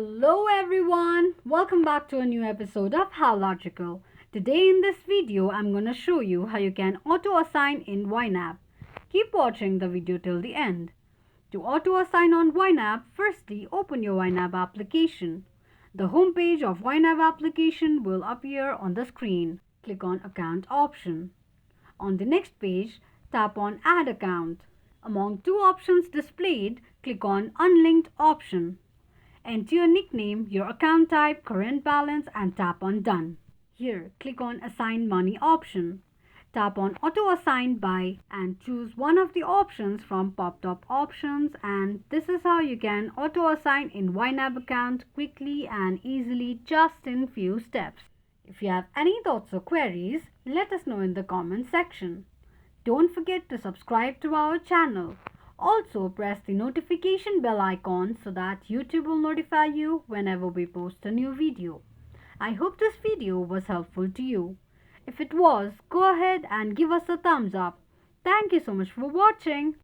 Hello everyone, welcome back to a new episode of How Logical. Today in this video, I'm going to show you how you can auto-assign in YNAB. Keep watching the video till the end. To auto-assign on YNAB, firstly open your YNAB application. The home page of YNAB application will appear on the screen. Click on Account option. On the next page, tap on Add Account. Among two options displayed, click on Unlinked option. Enter your nickname, your account type, current balance and tap on Done. Here, click on Assign Money option. Tap on Auto Assign By and choose one of the options from pop-up options, and this is how you can auto assign in YNAB account quickly and easily just in few steps. If you have any thoughts or queries, let us know in the comment section. Don't forget to subscribe to our channel. Also press the notification bell icon so that YouTube will notify you whenever we post a new video. I hope this video was helpful to you. If it was, go ahead and give us a thumbs up. Thank you so much for watching.